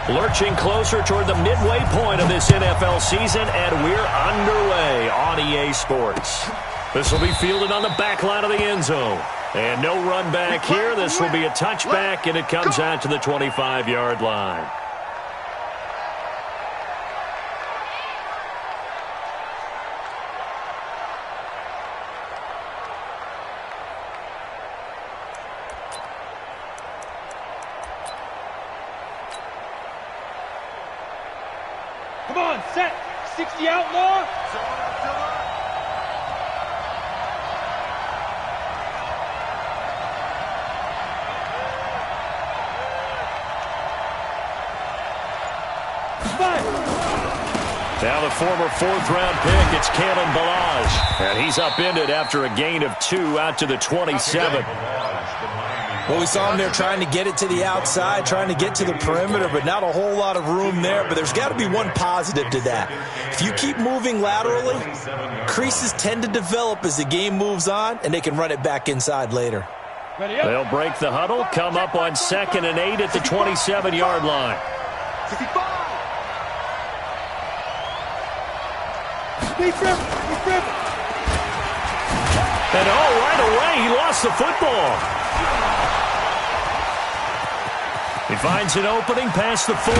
Lurching closer toward the midway point of this NFL season, and we're underway on EA Sports. This will be fielded on the back line of the end zone. And no run back here. This will be a touchback, and it comes out to the 25-yard line. Come on, set. 60 outlaw. Now the former fourth-round pick, it's Kalen Balaj. And he's upended after a gain of 2 out to the 27. Well, we saw him there trying to get it to the outside, trying to get to the perimeter, but not a whole lot of room there. But there's got to be one positive to that. If you keep moving laterally, creases tend to develop as the game moves on, and they can run it back inside later. They'll break the huddle, come up on 2nd and 8 at the 27-yard line. 65. And right away, he lost the football. He finds an opening past the 40.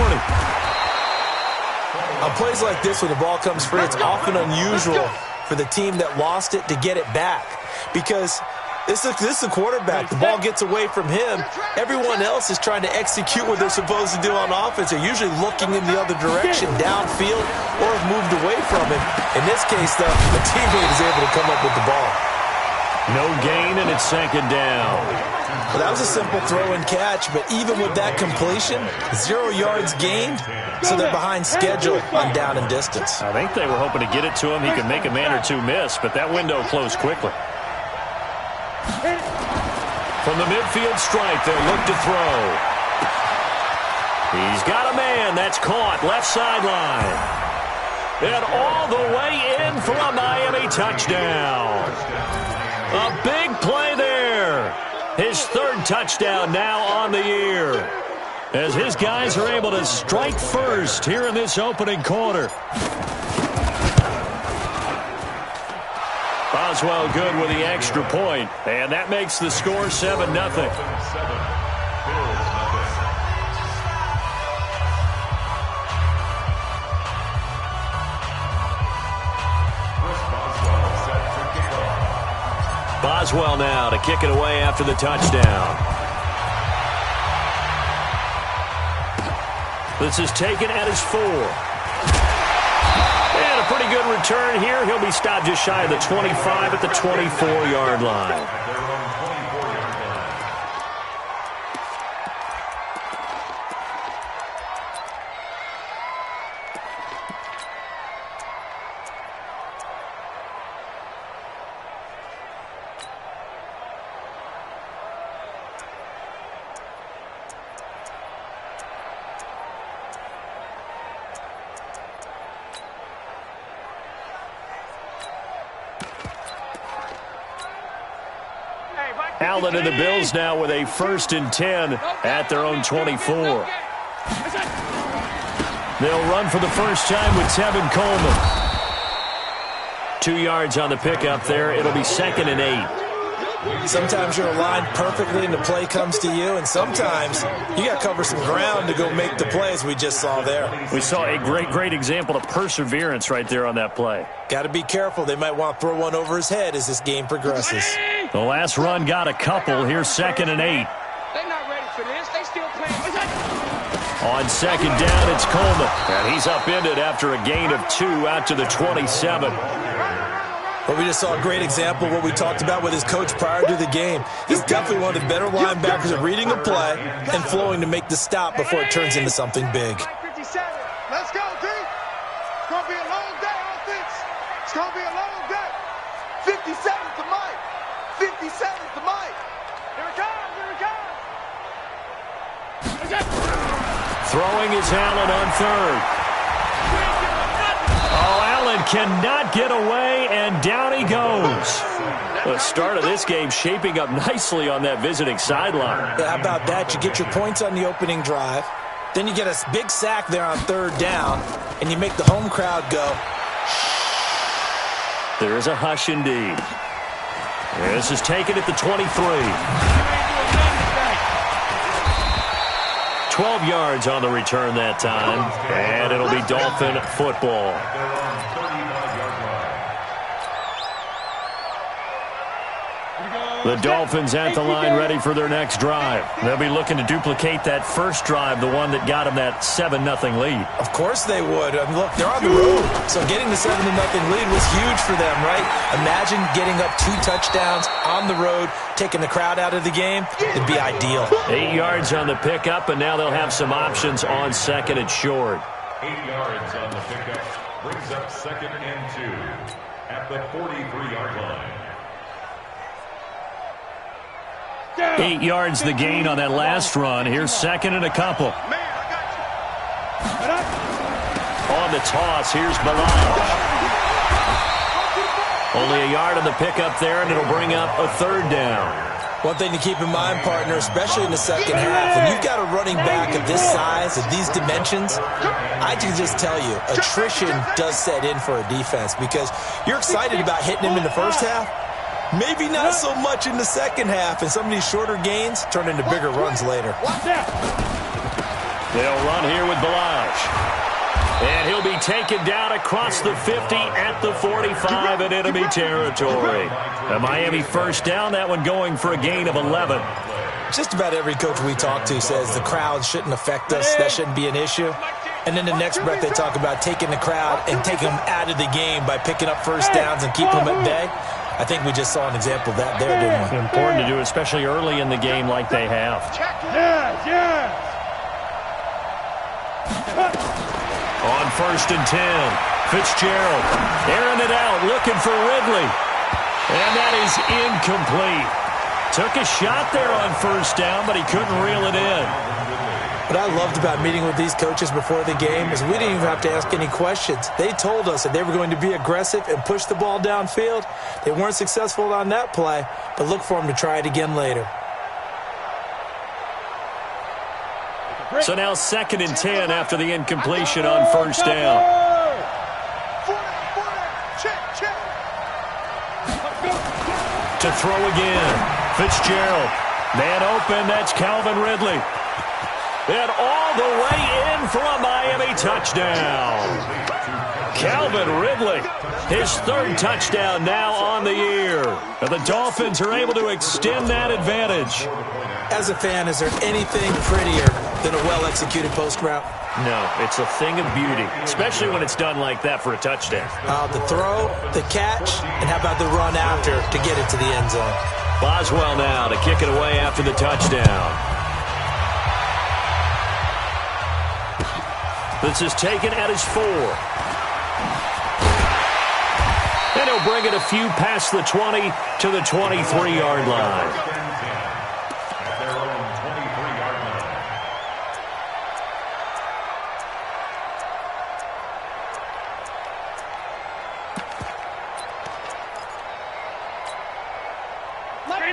On plays like this, when the ball comes free, it's often unusual for the team that lost it to get it back. Because this is a quarterback. The ball gets away from him. Everyone else is trying to execute what they're supposed to do on offense. They're usually looking in the other direction, downfield, or have moved away from it. In this case, though, the teammate is able to come up with the ball. No gain, and it's 2nd down. Well, that was a simple throw and catch, but even with that completion, 0 yards gained, so they're behind schedule on down and distance. I think they were hoping to get it to him. He could make a man or two miss, but that window closed quickly. From the midfield stripe, they'll look to throw. He's got a man. That's caught. Left sideline. And all the way in for a Miami touchdown. A big play there. His 3rd touchdown now on the year, as his guys are able to strike first here in this opening quarter. Boswell good with the extra point, and that makes the score 7-0. Boswell now to kick it away after the touchdown. This is taken at his 4. And a pretty good return here. He'll be stopped just shy of the 25 at the 24-yard line. Allen and the Bills now with a 1st and 10 at their own 24. They'll run for the first time with Tevin Coleman. 2 yards on the pickup there. It'll be 2nd and 8. Sometimes you're aligned perfectly and the play comes to you, and sometimes you got to cover some ground to go make the plays we just saw there. We saw a great example of perseverance right there on that play. Got to be careful. They might want to throw one over his head as this game progresses. The last run got a couple. Here's 2nd and 8. They're not ready for this. They still playing. On 2nd down, it's Coleman. And he's upended after a gain of 2 out to the 27. But we just saw a great example of what we talked about with his coach prior to the game. He's definitely one of the better linebackers at reading a play and flowing to make the stop before it turns into something big. 57. Let's go, D. It's going to be a long day, offense. It's going to be a long day. 57's the mic. 57's the mic. Here it comes. Here it comes. Throwing is Allen on 3rd. Oh, Allen cannot get away, and down he goes. The start of this game shaping up nicely on that visiting sideline. Yeah, how about that? You get your points on the opening drive. Then you get a big sack there on third down, and you make the home crowd go. There is a hush indeed. This is taken at the 23. 12 yards on the return that time, and it'll be Dolphin football. The Dolphins at the line ready for their next drive. They'll be looking to duplicate that first drive, the one that got them that 7-0 lead. Of course they would. I mean, look, they're on the road, so getting the 7-0 lead was huge for them, right? Imagine getting up 2 touchdowns on the road, taking the crowd out of the game. It'd be ideal. 8 yards on the pickup, and now they'll have some options on second and short. 8 yards on the pickup brings up 2nd and 2 at the 43-yard line. 8 yards the gain on that last run. Here's second and a couple. On the toss, here's Balaj. Only a yard on the pickup there, and it'll bring up a third down. One thing to keep in mind, partner, especially in the second half, when you've got a running back of this size, of these dimensions, I can just tell you, attrition does set in for a defense because you're excited about hitting him in the first half. Maybe not so much in the second half, and some of these shorter gains turn into bigger runs later. They'll run here with Balaj. And he'll be taken down across the 50 at the 45 in enemy territory. A Miami first down, that one going for a gain of 11. Just about every coach we talk to says the crowd shouldn't affect us. That shouldn't be an issue. And then the next breath they talk about taking the crowd and taking them out of the game by picking up first downs and keeping them at bay. I think we just saw an example of that there, didn't we? Important to do, especially early in the game like they have. On 1st and 10, Fitzgerald airing it out, looking for Ridley. And that is incomplete. Took a shot there on first down, but he couldn't reel it in. What I loved about meeting with these coaches before the game is we didn't even have to ask any questions. They told us that they were going to be aggressive and push the ball downfield. They weren't successful on that play, but look for them to try it again later. So now 2nd and 10 after the incompletion on first down. To throw again. Fitzgerald. Man open, that's Calvin Ridley. And all the way in for a Miami touchdown. Calvin Ridley, his 3rd touchdown now on the year. And the Dolphins are able to extend that advantage. As a fan, is there anything prettier than a well-executed post route? No, it's a thing of beauty, especially when it's done like that for a touchdown. The throw, the catch, and how about the run after to get it to the end zone? Boswell now to kick it away after the touchdown. This is taken at his 4. And he'll bring it a few past the 20 to the 23-yard line. At their own 23-yard line.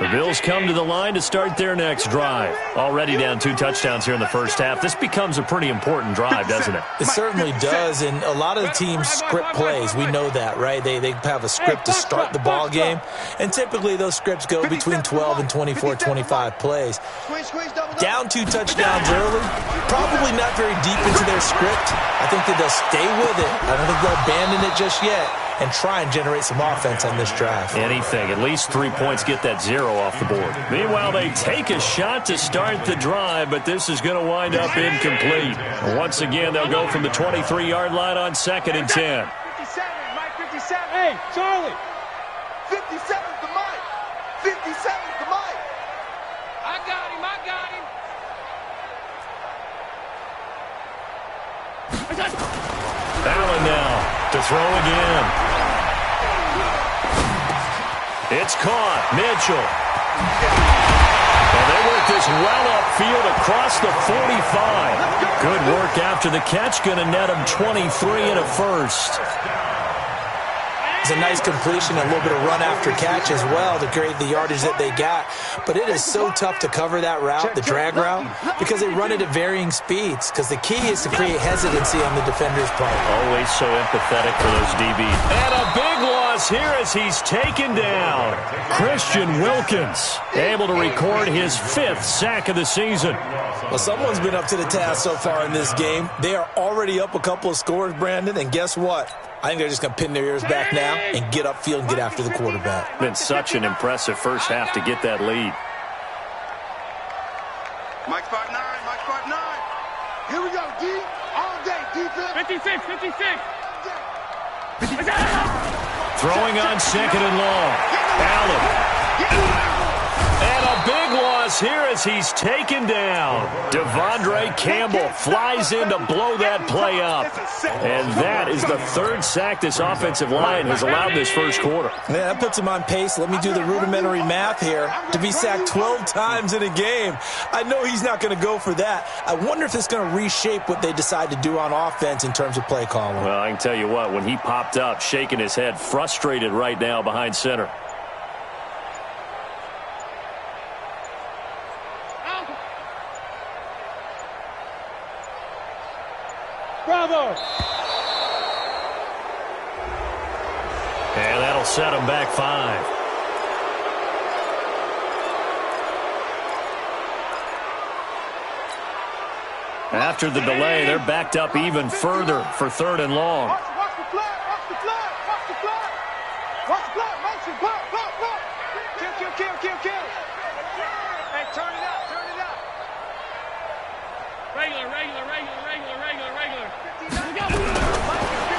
The Bills come to the line to start their next drive. Already down 2 touchdowns here in the first half. This becomes a pretty important drive, doesn't it? It certainly does, and a lot of the teams script plays. We know that, right? They have a script to start the ball game, and typically those scripts go between 12 and 24, 25 plays. Down 2 touchdowns early, probably not very deep into their script. I think that they'll stay with it. I don't think they'll abandon it just yet and try and generate some offense on this drive. Anything. At least 3 points, get that 0 off the board. Meanwhile, they take a shot to start the drive, but this is going to wind up incomplete. Once again, they'll go from the 23-yard line on 2nd and 10. 57, Mike 57. Hey, Charlie. 57's the Mike. 57's the Mike. I got him. Allen now to throw again. It's caught. Mitchell. And they work this well upfield across the 45. Good work after the catch. Going to net him 23 and a first. It's a nice completion, a little bit of run after catch as well to create the yardage that they got. But it is so tough to cover that route, the drag route, because they run it at varying speeds. Because the key is to create hesitancy on the defender's part. Always so empathetic for those DBs. And a big loss here as he's taken down. Christian Wilkins able to record his 5th sack of the season. Well, someone's been up to the task so far in this game. They are already up a couple of scores, Brandon, and guess what? I think they're just going to pin their ears back now and get upfield and get after the quarterback. Been such an impressive first half to get that lead. Mike spot 9, Mike spot 9. Here we go, D. All day, defense. 56, 56. Throwing on 2nd and long. Allen. And a big loss here as he's taken down. Devondre Campbell flies in to blow that play up. And that is the 3rd sack this offensive line has allowed this first quarter. Yeah, that puts him on pace. Let me do the rudimentary math here. To be sacked 12 times in a game, I know he's not going to go for that. I wonder if it's going to reshape what they decide to do on offense in terms of play calling. Well, I can tell you what, when he popped up, shaking his head, frustrated right now behind center. Bravo! And that'll set him back 5. After the delay, they're backed up even further for 3rd and long. Watch the flag, watch the flag, watch the flag. Watch the flag, motion, block. Kill. Hey, turn it out. Regular.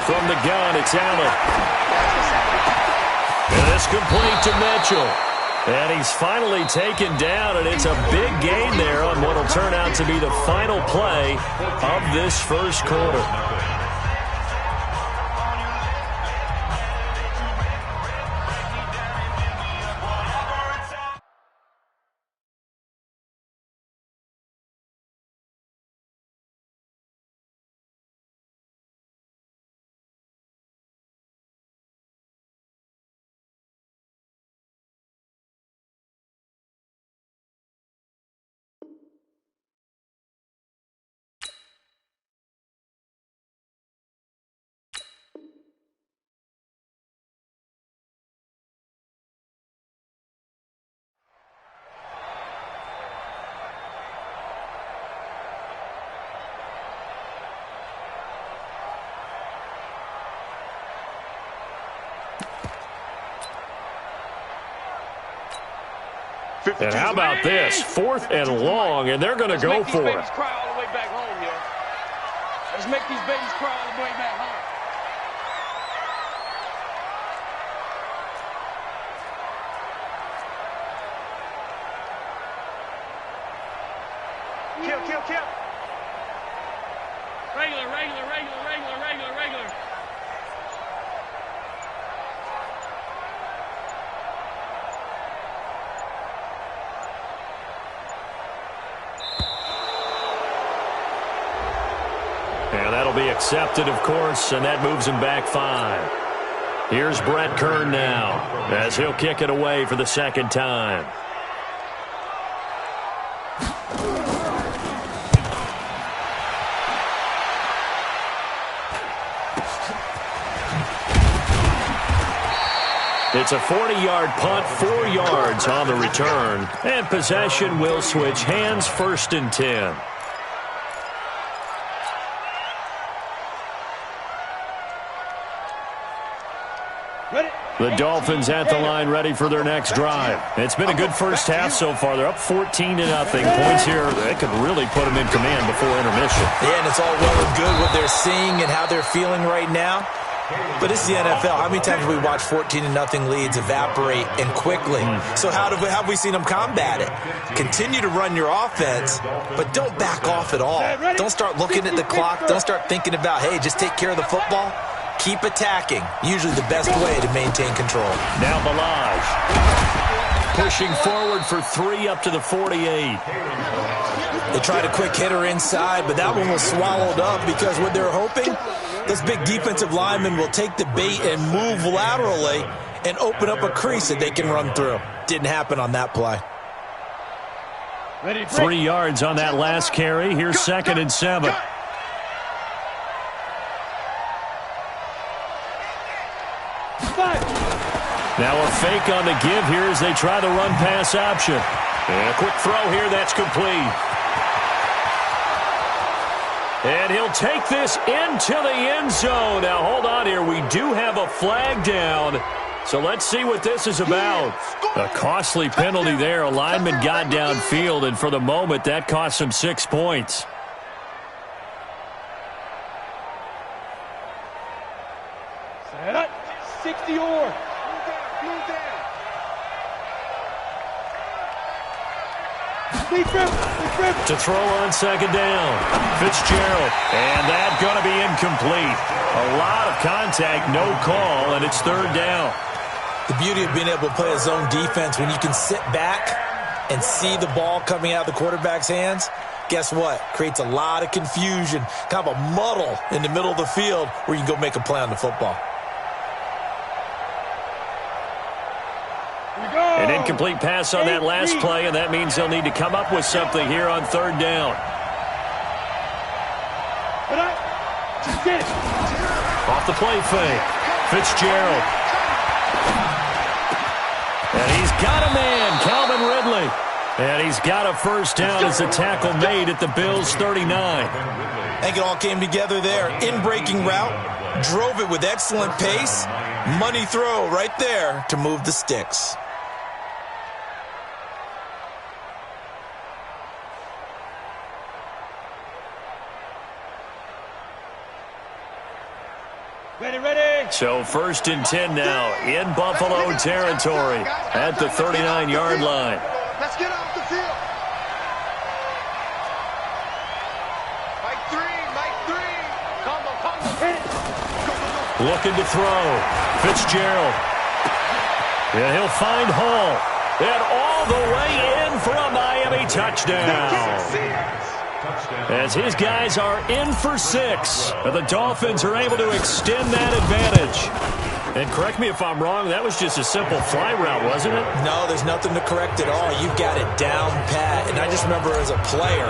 From the gun, it's Allen. And it's complete to Mitchell. And he's finally taken down, and it's a big gain there on what will turn out to be the final play of this first quarter. And how about this? 4th and long, and they're going to go for it. Let's cry all the way back home, yo. Let's make these babies cry all the way back home. Kill. Regular. And that'll be accepted, of course, and that moves him back 5. Here's Brett Kern now as he'll kick it away for the 2nd time. It's a 40-yard punt, 4 yards on the return, and possession will switch hands, 1st and 10. The Dolphins at the line ready for their next drive. It's been a good first half so far. They're up 14-0. Points here, that could really put them in command before intermission. Yeah, and it's all well and good what they're seeing and how they're feeling right now. But it's the NFL. How many times have we watched 14-0 leads evaporate and quickly? So how have we seen them combat it? Continue to run your offense, but don't back off at all. Don't start looking at the clock. Don't start thinking about, hey, just take care of the football. Keep attacking. Usually the best way to maintain control. Now Balaj pushing forward for 3 up to the 48. They tried a quick hitter inside, but that one was swallowed up because what they're hoping, those big defensive linemen will take the bait and move laterally and open up a crease that they can run through. Didn't happen on that play. 3 yards on that last carry. Here's 2nd and 7. Now a fake on the give here as they try the run-pass option. And a quick throw here, that's complete. And he'll take this into the end zone. Now, hold on here. We do have a flag down. So let's see what this is about. A costly penalty there. A lineman got downfield, and for the moment, that cost him 6 points. Set up. 60 or. To throw on 2nd down. Fitzgerald. And that's going to be incomplete. A lot of contact, no call, and it's 3rd down. The beauty of being able to play a zone defense when you can sit back and see the ball coming out of the quarterback's hands, guess what? Creates a lot of confusion, kind of a muddle in the middle of the field where you can go make a play on the football. An incomplete pass on that last play, and that means they'll need to come up with something here on 3rd down. Off the play fake. Fitzgerald. And he's got a man, Calvin Ridley. And he's got a 1st down as the tackle made at the Bills' 39. I think it all came together there. In-breaking route, drove it with excellent pace. Money throw right there to move the sticks. So 1st and 10 now in Buffalo territory at the 39-yard line. Let's get off the field. Mike 3. Combo. Looking to throw. Fitzgerald. And he'll find Hall. And all the way in for a Miami touchdown. As his guys are in for 6. The Dolphins are able to extend that advantage. And correct me if I'm wrong, that was just a simple fly route, wasn't it? No, there's nothing to correct at all. You've got it down pat. And I just remember as a player,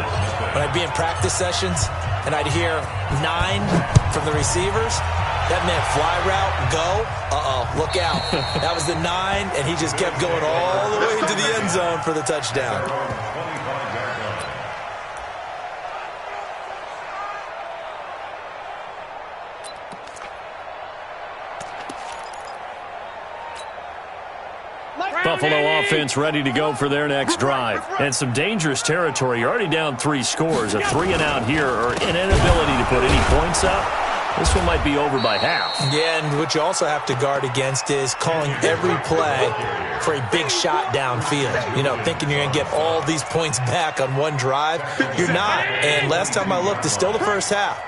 when I'd be in practice sessions and I'd hear 9 from the receivers, that meant fly route, go, look out. That was the 9, and he just kept going all the way into the end zone for the touchdown. Buffalo offense ready to go for their next drive. And some dangerous territory. You're already down 3 scores. A 3-and-out here or an inability to put any points up. This one might be over by half. Yeah, and what you also have to guard against is calling every play for a big shot downfield. You know, thinking you're going to get all these points back on one drive. You're not. And last time I looked, it's still the first half.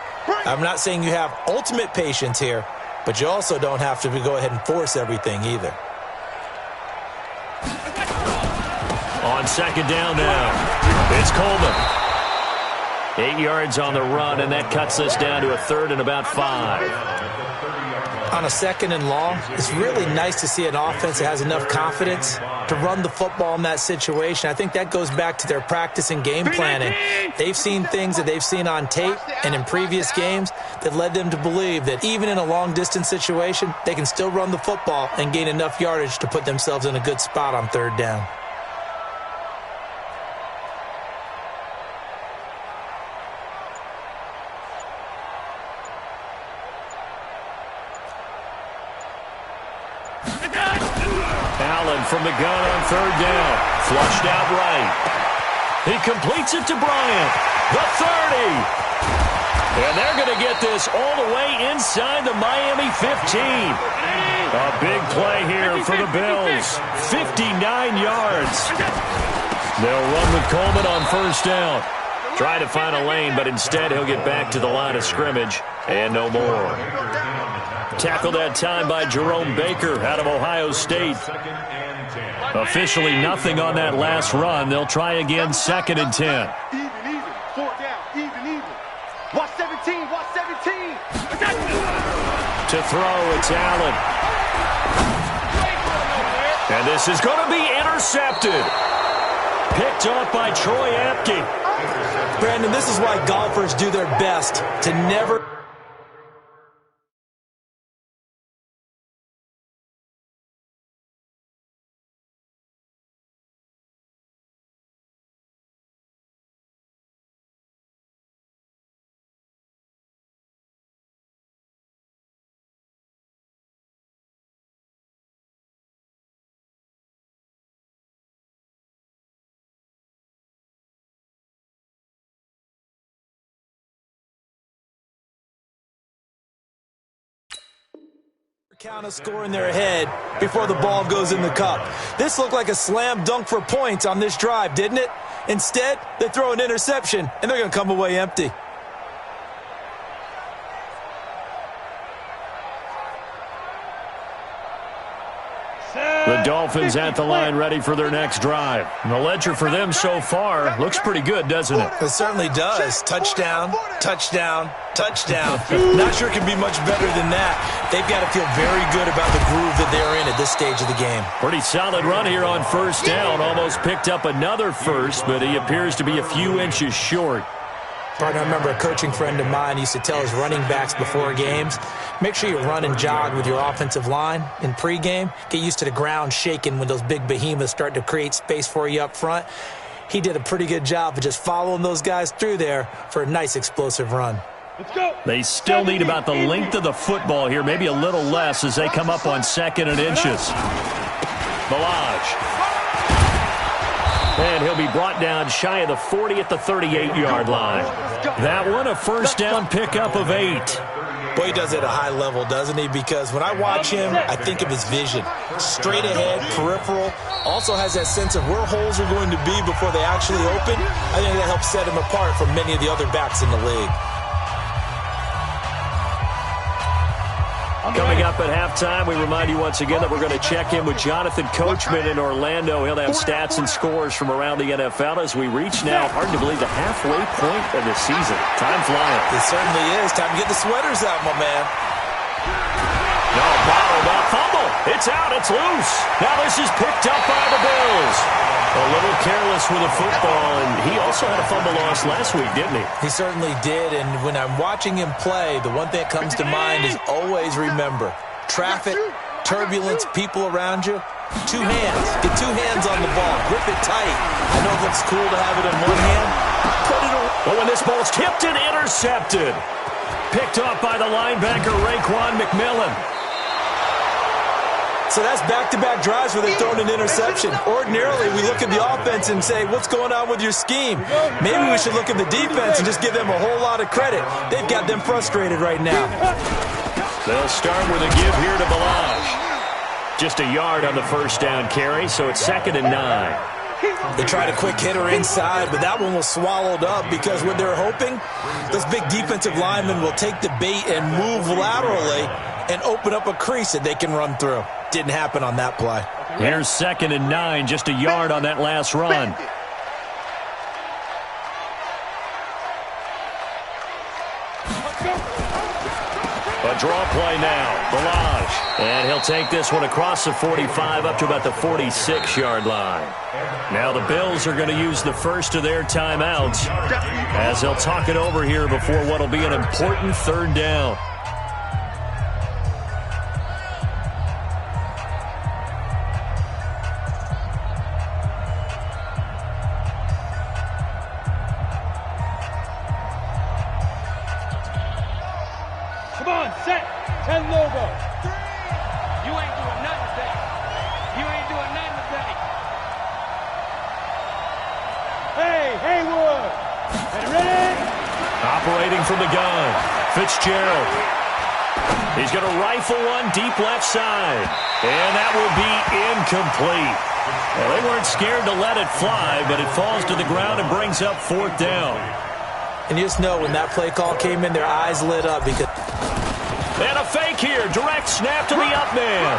I'm not saying you have ultimate patience here, but you also don't have to go ahead and force everything either. On 2nd down now, it's Coleman. 8 yards on the run, and that cuts us down to a 3rd and about 5. On a 2nd and long, it's really nice to see an offense that has enough confidence to run the football in that situation. I think that goes back to their practice and game planning. They've seen things that they've seen on tape and in previous games that led them to believe that even in a long-distance situation, they can still run the football and gain enough yardage to put themselves in a good spot on 3rd down. Allen from the gun on 3rd down. Flushed out right. He completes it to Bryant. The 30. And they're going to get this all the way inside the Miami 15. A big play here for the Bills. 59 yards. They'll run with Coleman on 1st down. Try to find a lane, but instead he'll get back to the line of scrimmage and no more. Tackled that time by Jerome Baker out of Ohio State. Officially nothing on that last run. They'll try again 2nd and 10. 17, watch 17. To throw, it's Allen. And this is going to be intercepted. Picked up by Troy Apke. Brandon, this is why golfers do their best to never... count a score in their head before the ball goes in the cup. This looked like a slam dunk for points on this drive, didn't it? Instead, they throw an interception, and they're going to come away empty. The Dolphins at the line ready for their next drive. And the ledger for them so far looks pretty good, doesn't it? It certainly does. Touchdown, touchdown, touchdown. Not sure it can be much better than that. They've got to feel very good about the groove that they're in at this stage of the game. Pretty solid run here on first down. Almost picked up another first, but he appears to be a few inches short. Partner, I remember a coaching friend of mine used to tell his running backs before games, make sure you run and jog with your offensive line in pregame. Get used to the ground shaking when those big behemoths start to create space for you up front. He did a pretty good job of just following those guys through there for a nice explosive run. Let's go. They still need about the length of the football here, maybe a little less as they come up on 2nd and inches. Balaj. And he'll be brought down shy of the 40 at the 38-yard line. That one, a first down pickup of 8. Boy, he does it at a high level, doesn't he? Because when I watch him, I think of his vision. Straight ahead, peripheral. Also has that sense of where holes are going to be before they actually open. I think that helps set him apart from many of the other backs in the league. Coming up at halftime, we remind you once again that we're going to check in with Jonathan Coachman in Orlando. He'll have stats and scores from around the NFL as we reach now, hard to believe, the halfway point of the season. Time flying. It certainly is. Time to get the sweaters out, my man. No, bottled up. Fumble. It's out. It's loose. Now this is picked up by the Bills. A little careless with the football, and he also had a fumble loss last week, didn't he? He certainly did, and when I'm watching him play, the one thing that comes to mind is always remember, traffic, turbulence, people around you, 2 hands. Get 2 hands on the ball. Grip it tight. I know it looks cool to have it in one hand. Put it away. But when this ball's tipped and intercepted, picked off by the linebacker, Raekwon McMillan. So that's back-to-back drives where they've thrown an interception. Ordinarily, we look at the offense and say, what's going on with your scheme? Maybe we should look at the defense and just give them a whole lot of credit. They've got them frustrated right now. They'll start with a give here to Balaj. Just a yard on the first down carry, so it's 2nd and 9. They tried a quick hitter inside, but that one was swallowed up because what they're hoping, those big defensive linemen will take the bait and move laterally and open up a crease that they can run through. Didn't happen on that play. Here's 2nd and 9, just a yard on that last run. A draw play now, Balaj. And he'll take this one across the 45 up to about the 46-yard line. Now the Bills are going to use the first of their timeouts as they'll talk it over here before what will be an important 3rd down. Come on, set. 10 logo. You ain't doing nothing today. You ain't doing nothing today. Hey, Haywood. And ready? Operating from the gun, Fitzgerald. He's going to rifle one deep left side. And that will be incomplete. Well, they weren't scared to let it fly, but it falls to the ground and brings up 4th down. And you just know when that play call came in, their eyes lit up because... And a fake here. Direct snap to the up man.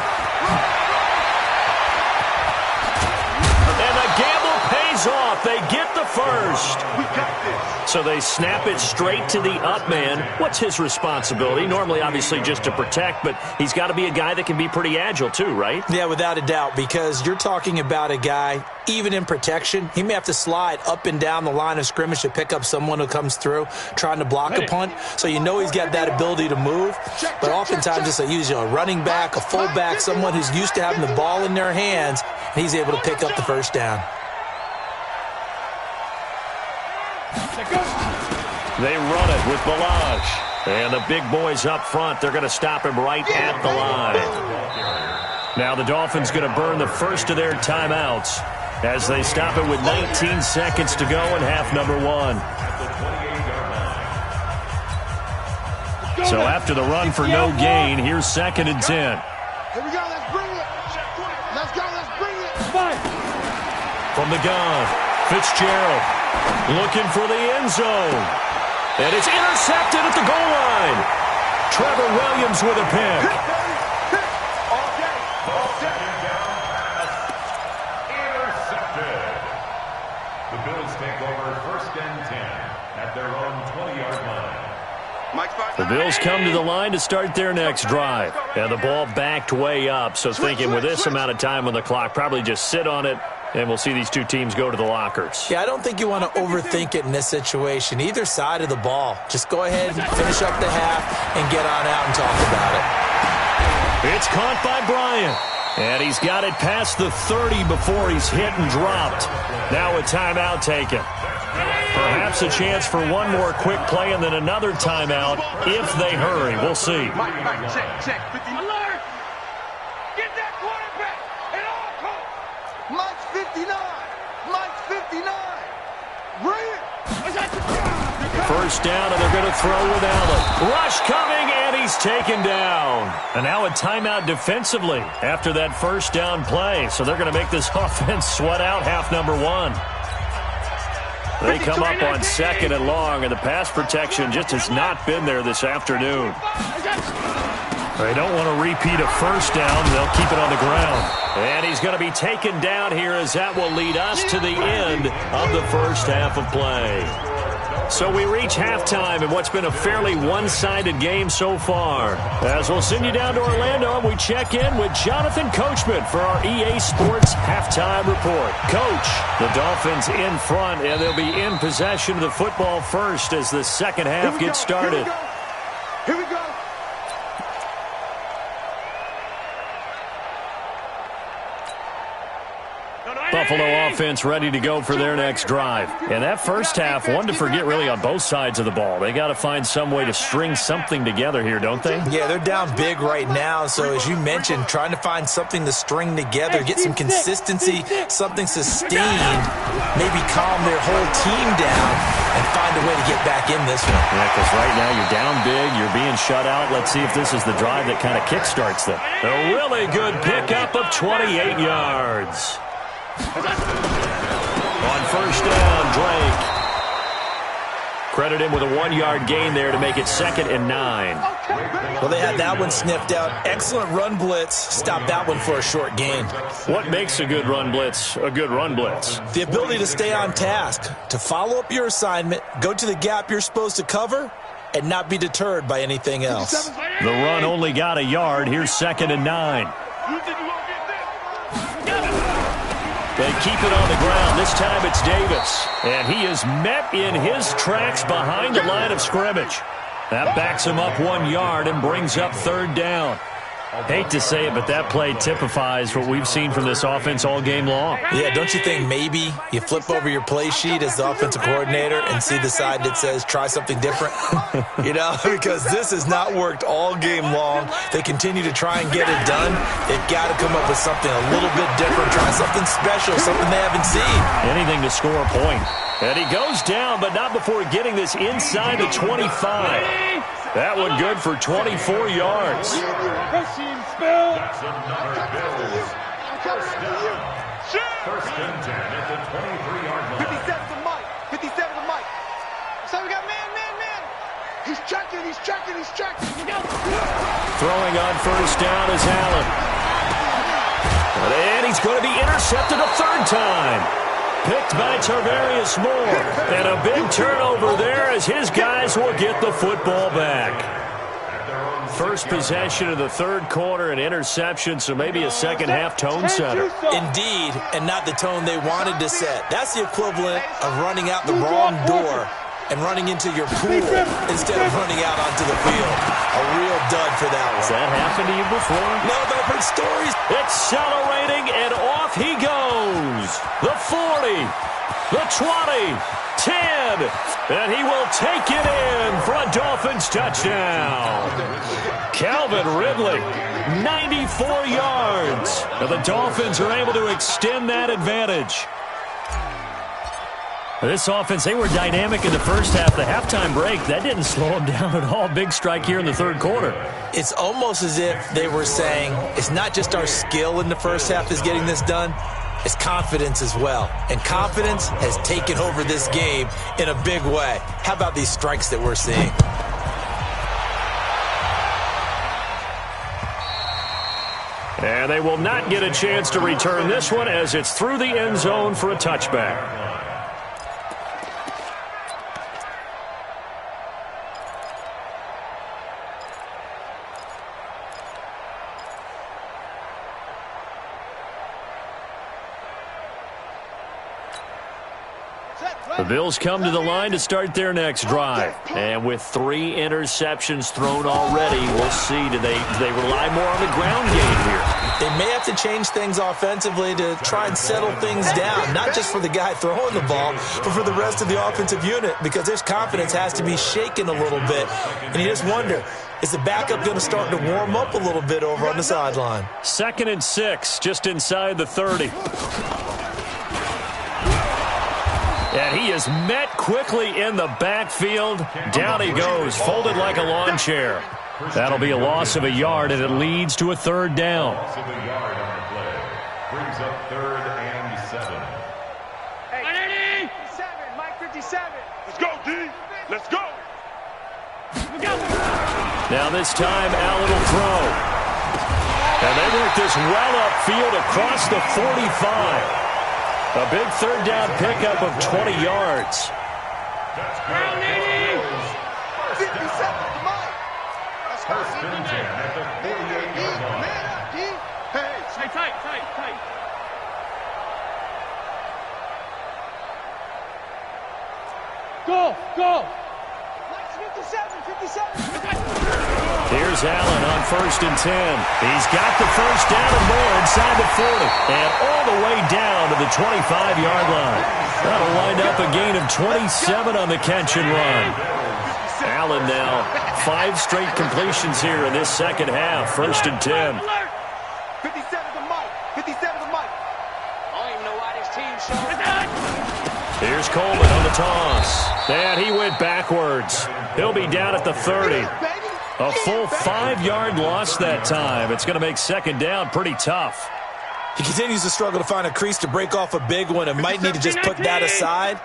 And the gamble pays off. They get the first. So they snap it straight to the up man. What's his responsibility? Normally, obviously, just to protect, but he's got to be a guy that can be pretty agile too, right? Yeah, without a doubt, because you're talking about a guy, even in protection, he may have to slide up and down the line of scrimmage to pick up someone who comes through trying to block a punt. So you know he's got that ability to move, but oftentimes it's usually a running back, a fullback, someone who's used to having the ball in their hands, and he's able to pick up the first down. They run it with Balaj. And the big boys up front, they're going to stop him right at the line. Now the Dolphins going to burn the first of their timeouts as they stop it with 19 seconds to go in half number 1. So after the run for no gain, here's 2nd and 10. Here we go, let's bring it. Let's go, let's bring it. From the gun, Fitzgerald looking for the end zone. And it's intercepted at the goal line. Trevor Williams with a pick. Intercepted. The Bills take over 1st and 10 at their own 20-yard line. The Bills come to the line to start their next drive. And the ball backed way up. So thinking with this amount of time on the clock, probably just sit on it. And we'll see these two teams go to the lockers. Yeah, I don't think you want to overthink it in this situation. Either side of the ball. Just go ahead and finish up the half and get on out and talk about it. It's caught by Bryant. And he's got it past the 30 before he's hit and dropped. Now a timeout taken. Perhaps a chance for one more quick play and then another timeout if they hurry. We'll see. Check. Alert! Get that quarterback at all costs. Mike's 59. Mike's 59. Bring it. First down, and they're going to throw with Allen. Rush coming, and he's taken down. And now a timeout defensively after that first down play. So they're going to make this offense sweat out half number 1. They come up on 2nd and long, and the pass protection just has not been there this afternoon. They don't want to repeat a first down. They'll keep it on the ground. And he's going to be taken down here as that will lead us to the end of the first half of play. So we reach halftime in what's been a fairly one-sided game so far. As we'll send you down to Orlando, and we check in with Jonathan Coachman for our EA Sports Halftime Report. Coach, the Dolphins in front, and they'll be in possession of the football first as the second half gets started. Here we go. Buffalo offense ready to go for their next drive. And that first half, one to forget really on both sides of the ball. They got to find some way to string something together here, don't they? Yeah, they're down big right now. So as you mentioned, trying to find something to string together, get some consistency, something sustained, maybe calm their whole team down and find a way to get back in this one. Yeah, because right now you're down big, you're being shut out. Let's see if this is the drive that kind of kickstarts them. A really good pickup of 28 yards. On first down, Drake. Credit him with a 1-yard gain there to make it 2nd and 9. Well, they had that one sniffed out. Excellent run blitz. Stop that one for a short gain. What makes a good run blitz a good run blitz? The ability to stay on task, to follow up your assignment, go to the gap you're supposed to cover, and not be deterred by anything else. The run only got a yard. Here's 2nd and 9. They keep it on the ground. This time it's Davis. And he is met in his tracks behind the line of scrimmage. That backs him up 1 yard and brings up 3rd down. Hate to say it, but that play typifies what we've seen from this offense all game long. Yeah, don't you think maybe you flip over your play sheet as the offensive coordinator and see the side that says try something different? You know, because this has not worked all game long. They continue to try and get it done. They've got to come up with something a little bit different, try something special, something they haven't seen. Anything to score a point. And he goes down, but not before getting this inside the 25. That one good for 24 yards. That's another Bills. First and 10 at the 23-yard line. 57 to Mike. 57 to Mike. So we got man. He's checking. Throwing on first down is Allen. And he's going to be intercepted a 3rd time. picked by Tarvarius Moore. And a big turnover there as his guys will get the football back. First possession of the third quarter, an interception, so maybe a second-half tone setter. Indeed, and not the tone they wanted to set. That's the equivalent of running out the wrong door and running into your pool instead of running out onto the field. A real dud for that one. Has that happened to you before? No, but I've heard stories. Accelerating, and off he goes. The 40, the 20, 10, and he will take it in for a Dolphins touchdown. Calvin Ridley, 94 yards. And the Dolphins are able to extend that advantage. This offense, they were dynamic in the first half. The halftime break, that didn't slow them down at all. Big strike here in the third quarter. It's almost as if they were saying, it's not just our skill in the first half is getting this done, it's confidence as well. And confidence has taken over this game in a big way. How about these strikes that we're seeing? And they will not get a chance to return this one as it's through the end zone for a touchback. The Bills come to the line to start their next drive. And with 3 interceptions thrown already, we'll see. Do they rely more on the ground game here? They may have to change things offensively to try and settle things down, not just for the guy throwing the ball, but for the rest of the offensive unit, because their confidence has to be shaken a little bit. And you just wonder, is the backup going to start to warm up a little bit over on the sideline? 2nd and 6, just inside the 30. And he is met quickly in the backfield. Down he goes, folded like a lawn chair. That'll be a loss of a yard, and it leads to a third down. Loss of a yard on the play. Brings up 3rd and 7. Hey, 57, Mike 57. Let's go, D. Let's go. Now this time, Allen will throw. And they work this well upfield across the 45. A big third down pickup of 20 yards. Ground 80. 57 to Mike. Let's go. First and 10 at the 48-yard line. Man up, D. Hey, tight. Go. Mike's 57. Here's Allen on 1st and 10. He's got the first down and more inside the 40. And all the way down to the 25-yard line. That'll wind up a gain of 27 on the catch and run. Allen now 5 straight completions here in this second half. 1st and 10. 57 to Mike. 57 to Mike. I don't even know why this team's so. Here's Coleman on the toss. And he went backwards. He'll be down at the 30. A full 5-yard loss that time. It's going to make second down pretty tough. He continues to struggle to find a crease to break off a big one and might need to just put that aside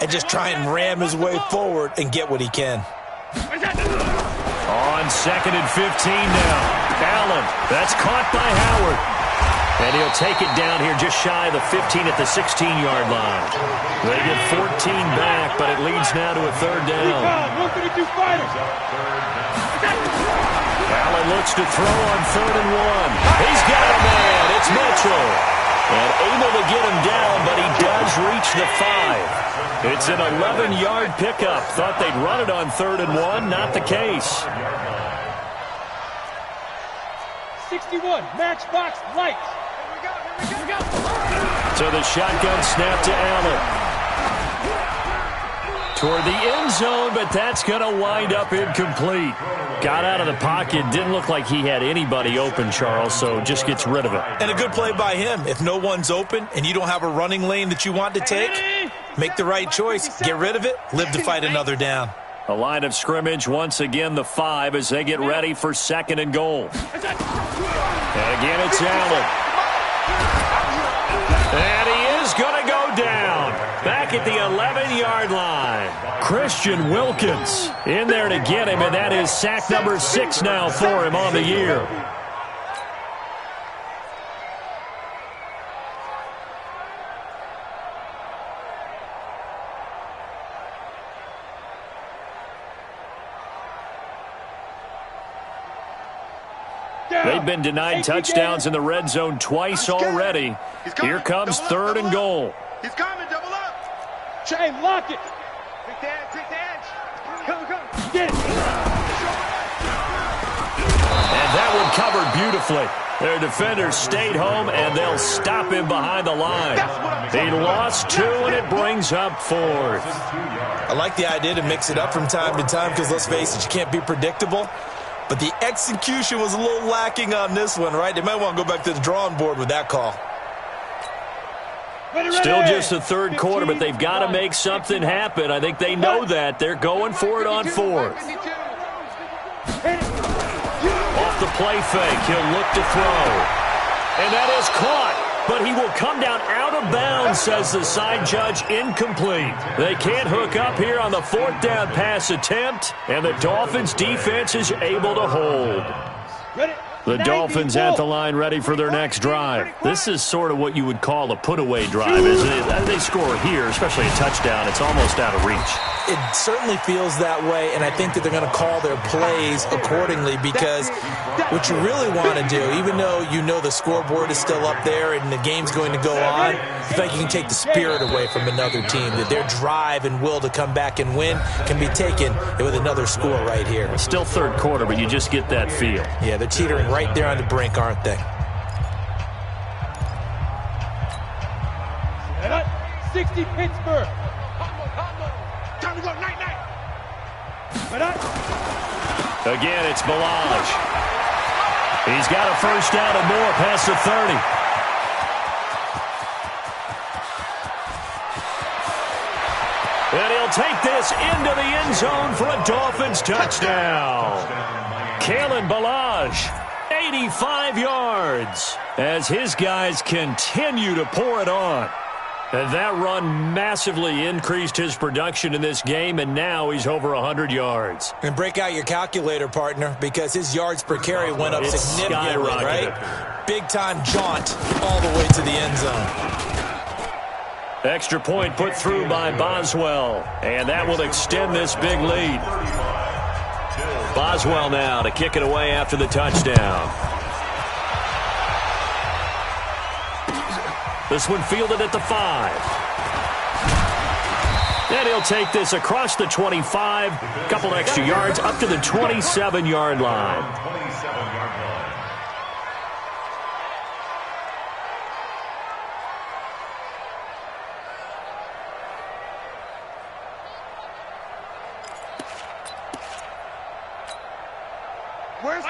and just try and ram his way forward and get what he can. On 2nd and 15 now. Allen, that's caught by Howard. And he'll take it down here just shy of the 15 at the 16-yard line. They get 14 back, but it leads now to a third down. Allen looks to throw on 3rd and 1. He's got a man. It's Mitchell. And able to get him down, but he does reach the 5. It's an 11-yard pickup. Thought they'd run it on 3rd and 1. Not the case. 61, matchbox lights. Here we go. So the shotgun snap to Allen. Toward the end zone, but that's going to wind up incomplete. Got out of the pocket. Didn't look like he had anybody open, Charles, so just gets rid of it. And a good play by him. If no one's open and you don't have a running lane that you want to take, make the right choice. Get rid of it. Live to fight another down. A line of scrimmage, once again the 5 as they get ready for 2nd and goal. And again it's Allen. And he is going to go down. Back at the 11-yard line. Christian Wilkins in there to get him, and that is sack number 6 now for him on the year. They've been denied touchdowns in the red zone twice already. Here comes third and goal. He's coming, double up. Chain, lock it. Take the edge, take the edge. Come. Get it. And that one covered beautifully. Their defenders stayed home, and they'll stop him behind the line. He lost 2, and it brings up 4th. I like the idea to mix it up from time to time because, let's face it, you can't be predictable. But the execution was a little lacking on this one, right? They might want to go back to the drawing board with that call. Still just the third quarter, but they've got to make something happen. I think they know that. They're going for it on 4th. Off the play fake, he'll look to throw. And that is caught, but he will come down out of bounds, says the side judge, incomplete. They can't hook up here on the 4th down pass attempt, and the Dolphins defense is able to hold. The Dolphins at the line ready for their next drive. This is sort of what you would call a put-away drive, isn't it? They score here, especially a touchdown. It's almost out of reach. It certainly feels that way, and I think that they're going to call their plays accordingly because what you really want to do, even though you know the scoreboard is still up there and the game's going to go on, I think you can take the spirit away from another team, that their drive and will to come back and win can be taken with another score right here. Still third quarter, but you just get that feel. Yeah, they're teetering right there on the brink, aren't they? 60 Pittsburgh. Time to go, night. Again, it's Balaj. He's got a first down and more past the 30. And he'll take this into the end zone for a Dolphins touchdown. Kalen Balaj, 85 yards, as his guys continue to pour it on. And that run massively increased his production in this game, and now he's over 100 yards. And break out your calculator, partner, because his yards per carry went up significantly, right? Big-time jaunt all the way to the end zone. Extra point put through by Boswell, and that will extend this big lead. Boswell now to kick it away after the touchdown. This one fielded at the 5. And he'll take this across the 25, couple extra yards, up to the 27-yard line.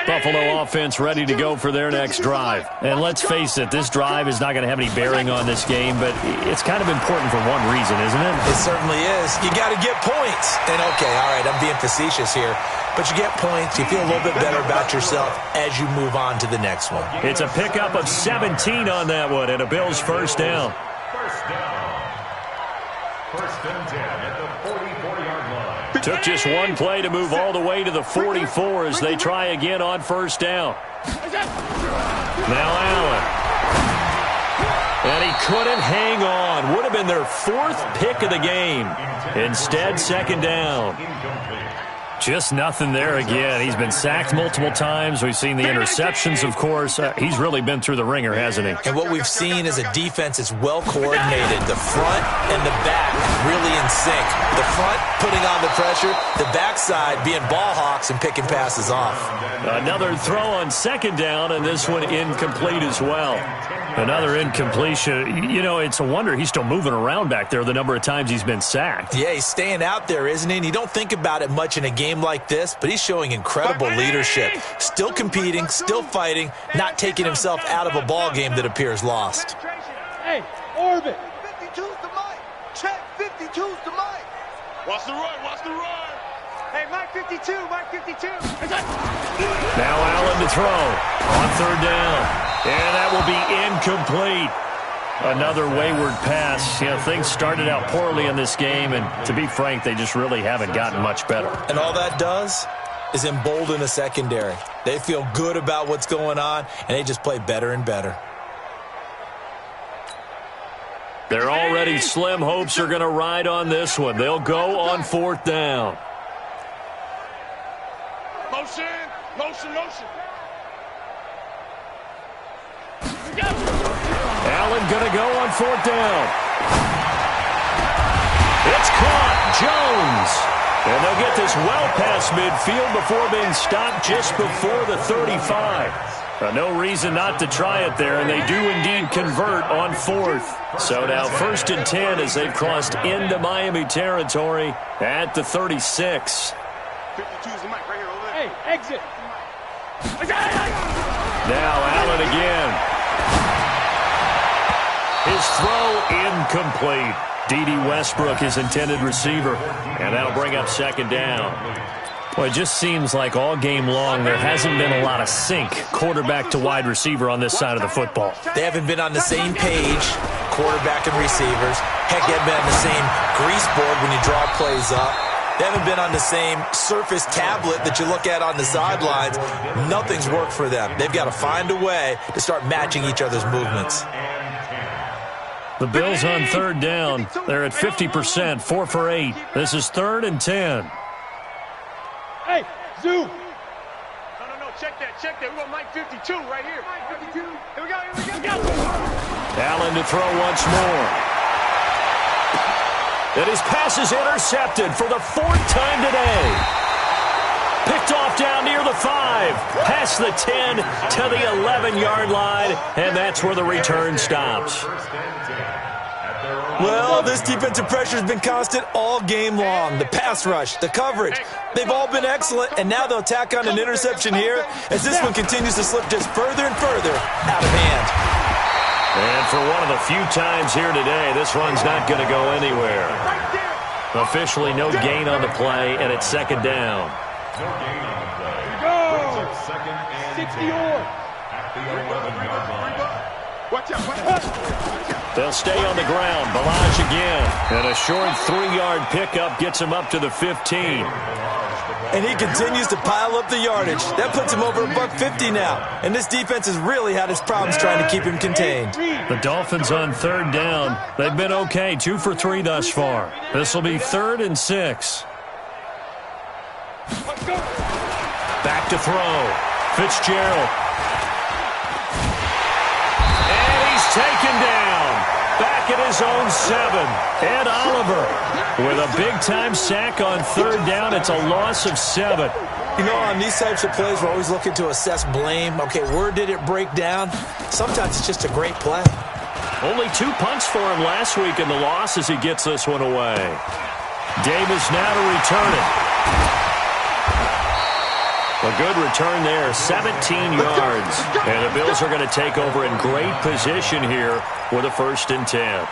Buffalo offense ready to go for their next drive. And let's face it, this drive is not going to have any bearing on this game, but it's kind of important for one reason, isn't it? It certainly is. You got to get points. And, okay, all right, I'm being facetious here. But you get points, you feel a little bit better about yourself as you move on to the next one. It's a pickup of 17 on that one, and a Bills first down. First and 10 at the 44-yard line. Took just one play to move all the way to the 44 as they try again on first down. Now Allen. And he couldn't hang on. Would have been their 4th pick of the game. Instead, second down. Just nothing there again. He's been sacked multiple times. We've seen the interceptions, of course. He's really been through the ringer, hasn't he? And what we've seen is a defense that's well coordinated. The front and the back really in sync. The front putting on the pressure, the backside being ball hawks and picking passes off. Another throw on second down, and this one incomplete as well. Another incompletion. You know, it's a wonder he's still moving around back there the number of times he's been sacked. Yeah, he's staying out there, isn't he? And you don't think about it much in a game like this, but he's showing incredible leadership. Still competing, still fighting, not taking himself out of a ball game that appears lost. Hey, orbit. 52's the mic. Check, 52's the mic. Watch the run, watch the run. Hey, Mike 52, Mike 52. Now Allen to throw on third down. And that will be incomplete. Another wayward pass. You know, things started out poorly in this game, and to be frank, they just really haven't gotten much better. And all that does is embolden the secondary. They feel good about what's going on, and they just play better and better. Their already slim hopes are going to ride on this one. They'll go on fourth down. Motion, motion, motion. Allen going to go on 4th down. It's caught. Jones. And they'll get this well past midfield before being stopped just before the 35. No reason not to try it there, and they do indeed convert on 4th. So now 1st and 10 as they've crossed into Miami territory at the 36. 52 is the mic right here over there. Hey, exit. Now Allen again. His throw incomplete. D.D. Westbrook, his intended receiver, and that'll bring up 2nd down. Well, it just seems like all game long there hasn't been a lot of sync quarterback to wide receiver on this side of the football. They haven't been on the same page, quarterback and receivers. Heck, they haven't been on the same grease board when you draw plays up. They haven't been on the same surface tablet that you look at on the sidelines. Nothing's worked for them. They've got to find a way to start matching each other's movements. The Bills on 3rd down. They're at 50%, 4 for 8. This is 3rd and 10. Hey, zoom. No, check that. We got Mike 52 right here. Mike 52. Here we go. Allen to throw once more. And his pass is intercepted for the 4th time today. Picked off down near the 5. Past the 10 to the 11-yard line. And that's where the return stops. Well, this defensive pressure has been constant all game long. The pass rush, the coverage, they've all been excellent, and now they'll tack on an interception here as this one continues to slip just further and further out of hand. And for one of the few times here today, this run's not going to go anywhere. Officially no gain on the play, and it's 2nd down. No gain on the play. Go. Brings up 2nd and 60 10 or. at the 11-yard line. Watch out. They'll stay on the ground. Balaj again. And a short 3-yard pickup gets him up to the 15. And he continues to pile up the yardage. That puts him over $150 now. And this defense has really had its problems trying to keep him contained. The Dolphins on 3rd down. They've been okay, 2 for 3 thus far. This will be 3rd and 6. Back to throw. Fitzgerald. And he's taken down. Back at his own 7. Ed Oliver with a big-time sack on 3rd down. It's a loss of 7. You know, on these types of plays, we're always looking to assess blame. Okay, where did it break down? Sometimes it's just a great play. Only 2 punts for him last week in the loss as he gets this one away. Davis now to return it. A good return there, 17 yards. And the Bills are going to take over in great position here with a 1st and 10.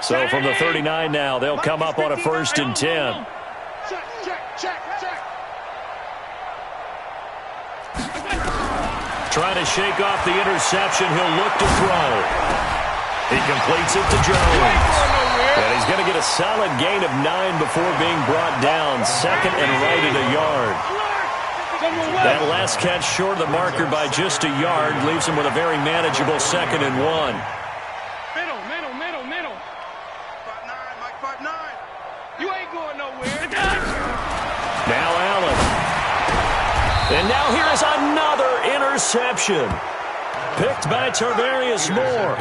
So from the 39 now, they'll come up on a 1st and 10. Check. Trying to shake off the interception. He'll look to throw. He completes it to Jones. And he's going to get a solid gain of 9 before being brought down. 2nd and right at a yard. That last catch short of the marker by just a yard leaves him with a very manageable 2nd and 1. Middle. 5'9", Mike 5'9". You ain't going nowhere. Now Allen. And now here is another interception. Picked by Tarvarius Moore.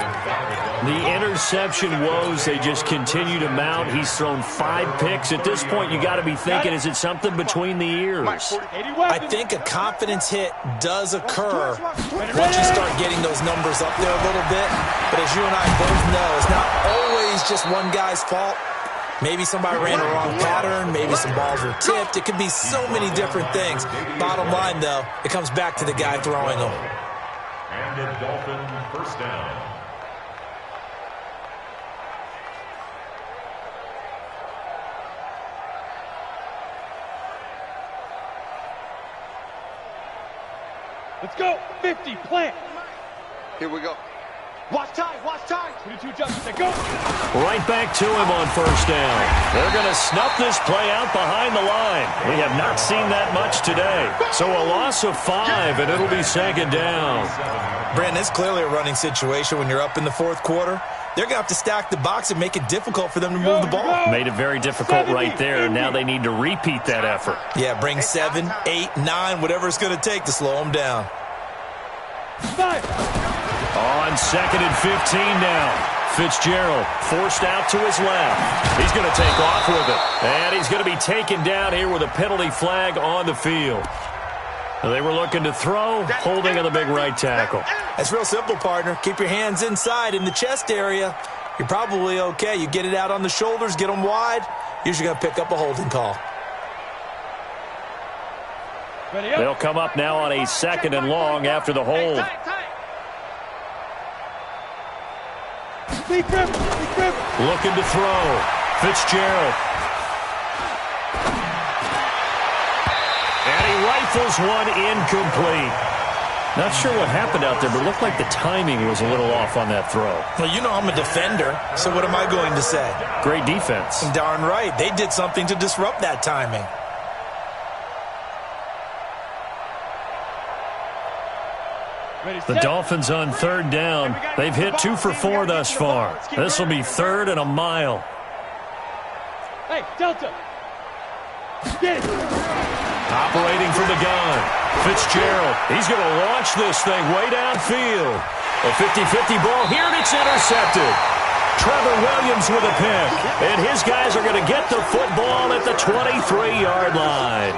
The interception woes, they just continue to mount. He's thrown 5 picks. At this point, you got to be thinking, is it something between the ears? I think a confidence hit does occur once you start getting those numbers up there a little bit. But as you and I both know, it's not always just one guy's fault. Maybe somebody ran a wrong pattern. Maybe some balls were tipped. It could be so many different things. Bottom line, though, it comes back to the guy throwing them. And a Dolphin 1st down. Let's go. 50, plant. Here we go. Watch time, watch time. 22 jumps, they go. Right back to him on first down. They're going to snuff this play out behind the line. We have not seen that much today. So a loss of 5, and it'll be second down. Brandon, it's clearly a running situation when you're up in the fourth quarter. They're going to have to stack the box and make it difficult for them to move the ball. Made it very difficult right there. Now they need to repeat that effort. Yeah, bring 7, 8, 9, whatever it's going to take to slow them down. 5. On second and 15 now. Fitzgerald forced out to his left. He's going to take off with it. And he's going to be taken down here with a penalty flag on the field. They were looking to throw, holding on the big right tackle. That's real simple, partner. Keep your hands inside in the chest area. You're probably okay. You get it out on the shoulders, get them wide. Usually going to pick up a holding call. They'll come up now on a second and long after the hold. Looking to throw. Fitzgerald. And he rifles one incomplete. Not sure what happened out there, but it looked like the timing was a little off on that throw. Well, you know I'm a defender, so what am I going to say? Great defense. Darn right. They did something to disrupt that timing. The Dolphins on third down. They've hit 2 for 4 thus far. This will be 3rd and a mile. Hey, Delta. Get it. Operating from the gun. Fitzgerald. He's going to launch this thing way downfield. A 50-50 ball here, and it's intercepted. Trevor Williams with a pick. And his guys are going to get the football at the 23-yard line.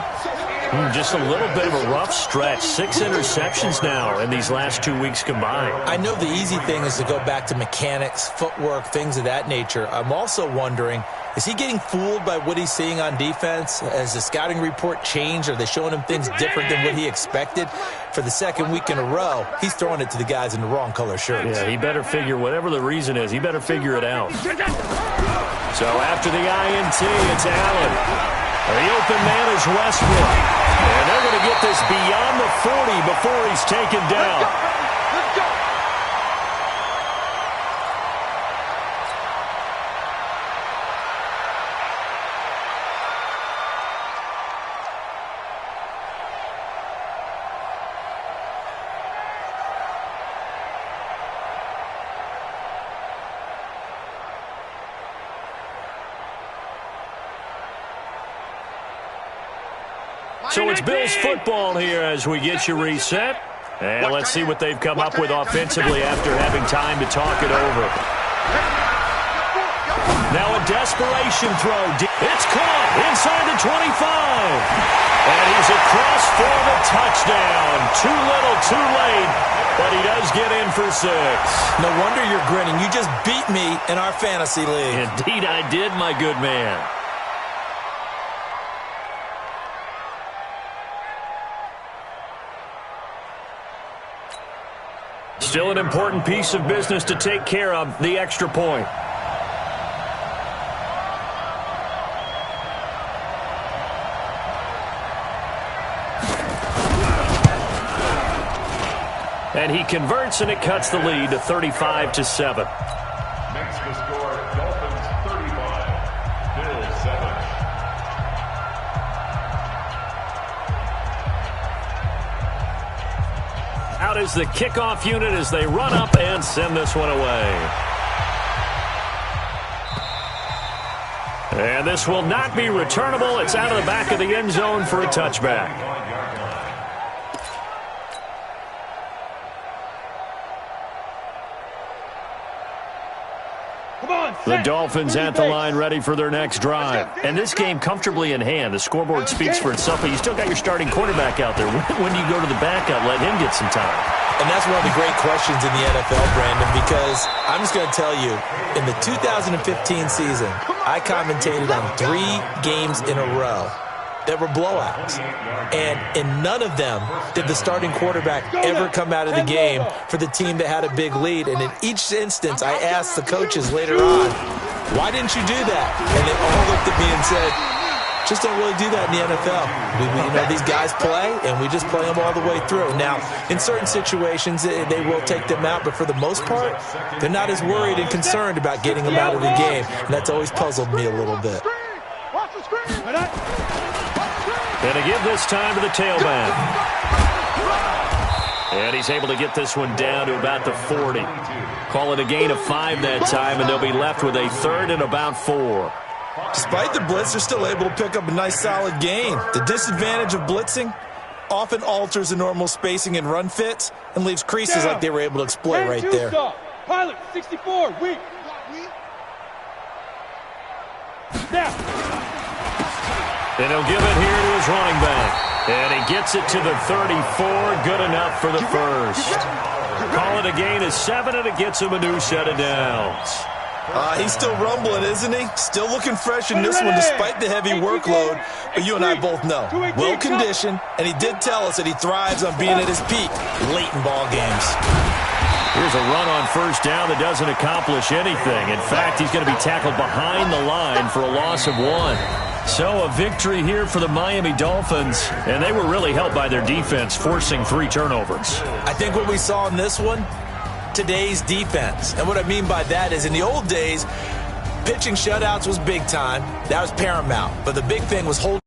Just a little bit of a rough stretch. 6 interceptions now in these last 2 weeks combined. I know the easy thing is to go back to mechanics, footwork, things of that nature. I'm also wondering, is he getting fooled by what he's seeing on defense? Has the scouting report changed? Are they showing him things different than what he expected? For the second week in a row, he's throwing it to the guys in the wrong color shirts. Yeah, he better figure, whatever the reason is, he better figure it out. So after the INT, it's Allen. The open man is Westbrook. And they're going to get this beyond the 40 before he's taken down. Let's go. So it's Bills football here as we get you reset. And let's see what they've come up with offensively after having time to talk it over. Now a desperation throw. It's caught inside the 25. And he's across for the touchdown. Too little, too late. But he does get in for 6. No wonder you're grinning. You just beat me in our fantasy league. Indeed I did, my good man. Still an important piece of business to take care of, the extra point. And he converts, and it cuts the lead to 35-7. Makes the score Dolphins 35, Bills 7. Out is the kickoff unit as they run up and send this one away. And this will not be returnable. It's out of the back of the end zone for a touchback. The Dolphins at the line ready for their next drive. And this game comfortably in hand. The scoreboard speaks for itself, but you still got your starting quarterback out there. When do you go to the backup, let him get some time? And that's one of the great questions in the NFL, Brandon, because I'm just going to tell you, in the 2015 season, I commentated on 3 games in a row that were blowouts. And in none of them did the starting quarterback ever come out of the game for the team that had a big lead. And in each instance, I asked the coaches later on, why didn't you do that? And they all looked at me and said, Just don't really do that in the NFL. These guys play, and we just play them all the way through. Now, in certain situations, they will take them out, but for the most part, they're not as worried and concerned about getting them out of the game, and that's always puzzled me a little bit. And to give this time to the tailback. And he's able to get this one down to about the 40. Call it a gain of 5 that time, and they'll be left with a 3rd and about 4. Despite the blitz, they're still able to pick up a nice solid gain. The disadvantage of blitzing often alters the normal spacing and run fits and leaves creases like they were able to exploit right there. Pilot, 64, weak. Snap. And he'll give it here to his running back. And he gets it to the 34. Good enough for the first. Call it a gain of 7, and it gets him a new set of downs. He's still rumbling, isn't he? Still looking fresh in this one despite the heavy workload. But you and I both know, well-conditioned, and he did tell us that he thrives on being at his peak late in ball games. Here's a run on first down that doesn't accomplish anything. In fact, he's going to be tackled behind the line for a loss of 1. So a victory here for the Miami Dolphins, and they were really helped by their defense, forcing 3 turnovers. I think what we saw in this one, today's defense. And what I mean by that is in the old days, pitching shutouts was big time. That was paramount. But the big thing was holding